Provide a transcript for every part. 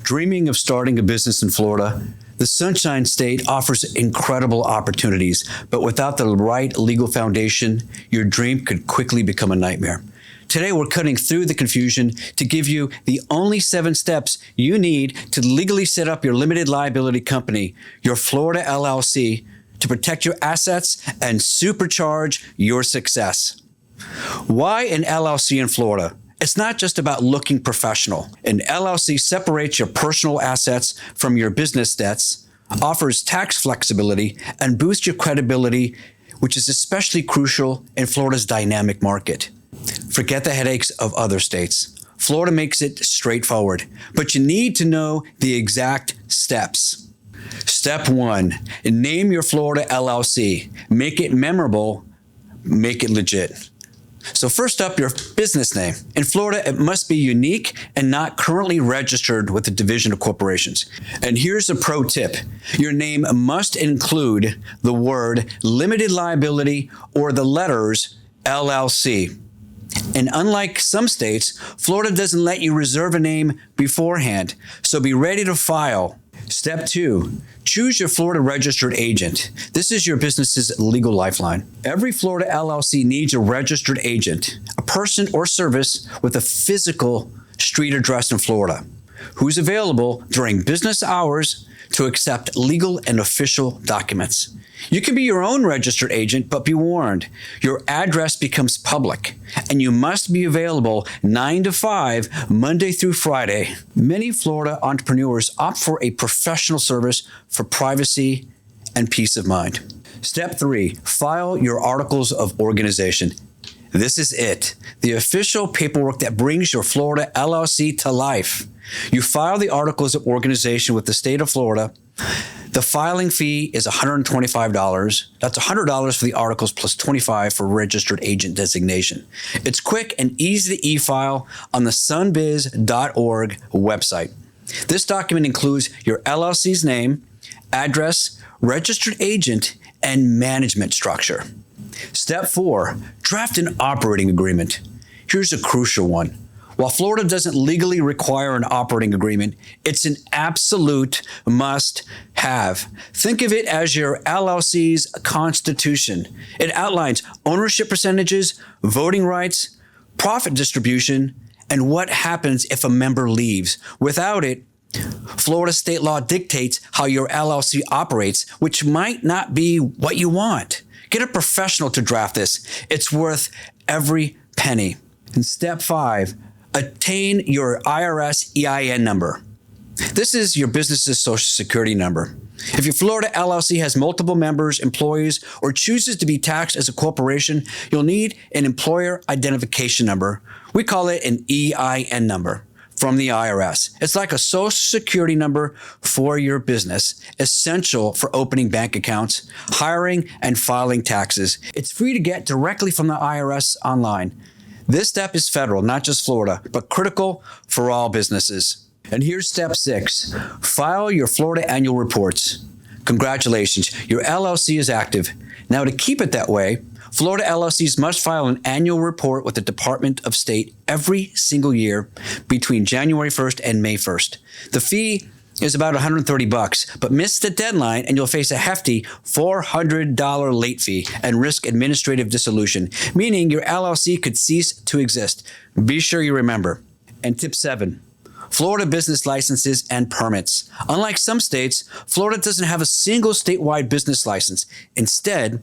Dreaming of starting a business in Florida? The Sunshine State offers incredible opportunities, but without the right legal foundation, your dream could quickly become a nightmare. Today, we're cutting through the confusion to give you the only 7 steps you need to legally set up your limited liability company, your Florida LLC, to protect your assets and supercharge your success. Why an LLC in Florida? It's not just about looking professional. An LLC separates your personal assets from your business debts, offers tax flexibility, and boosts your credibility, which is especially crucial in Florida's dynamic market. Forget the headaches of other states. Florida makes it straightforward, but you need to know the exact steps. Step 1, name your Florida LLC. Make it memorable, make it legit. So first up, your business name. In Florida, it must be unique and not currently registered with the Division of Corporations. And here's a pro tip. Your name must include the word limited liability or the letters LLC. And unlike some states, Florida doesn't let you reserve a name beforehand, so be ready to file. Step 2, choose your Florida registered agent. This is your business's legal lifeline. Every Florida LLC needs a registered agent, a person or service with a physical street address in Florida, who's available during business hours to accept legal and official documents. You can be your own registered agent, but be warned, your address becomes public, and you must be available 9 to 5, Monday through Friday. Many Florida entrepreneurs opt for a professional service for privacy and peace of mind. Step 3, file your articles of organization. This is it, the official paperwork that brings your Florida LLC to life. You file the articles of organization with the state of Florida. The filing fee is $125. That's $100 for the articles plus $25 for registered agent designation. It's quick and easy to e-file on the sunbiz.org website. This document includes your LLC's name, address, registered agent, and management structure. Step 4, draft an operating agreement. Here's a crucial one. While Florida doesn't legally require an operating agreement, it's an absolute must-have. Think of it as your LLC's constitution. It outlines ownership percentages, voting rights, profit distribution, and what happens if a member leaves. Without it, Florida state law dictates how your LLC operates, which might not be what you want. Get a professional to draft this. It's worth every penny. And step 5, obtain your IRS EIN number. This is your business's social security number. If your Florida LLC has multiple members, employees, or chooses to be taxed as a corporation, you'll need an employer identification number. We call it an EIN number from the IRS. It's like a social security number for your business, essential for opening bank accounts, hiring, and filing taxes. It's free to get directly from the IRS online. This step is federal, not just Florida, but critical for all businesses. And here's step 6. File your Florida annual reports. Congratulations, your LLC is active. Now, to keep it that way, Florida LLCs must file an annual report with the Department of State every single year between January 1st and May 1st. The fee is about $130, but miss the deadline and you'll face a hefty $400 late fee and risk administrative dissolution, meaning your LLC could cease to exist. Be sure you remember. And tip 7, Florida business licenses and permits. Unlike some states, Florida doesn't have a single statewide business license. Instead,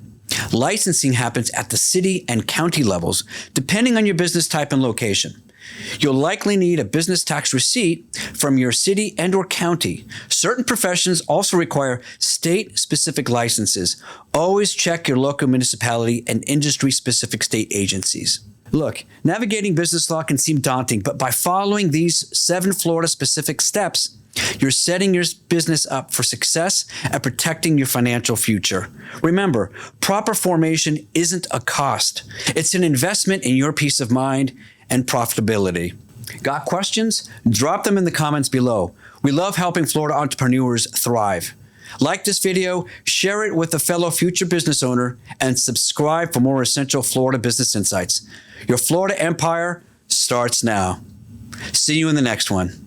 licensing happens at the city and county levels, depending on your business type and location. You'll likely need a business tax receipt from your city and/or county. Certain professions also require state-specific licenses. Always check your local municipality and industry-specific state agencies. Look, navigating business law can seem daunting, but by following these 7 Florida-specific steps, you're setting your business up for success and protecting your financial future. Remember, proper formation isn't a cost. It's an investment in your peace of mind and profitability. Got questions? Drop them in the comments below. We love helping Florida entrepreneurs thrive. Like this video, share it with a fellow future business owner, and subscribe for more essential Florida business insights. Your Florida empire starts now. See you in the next one.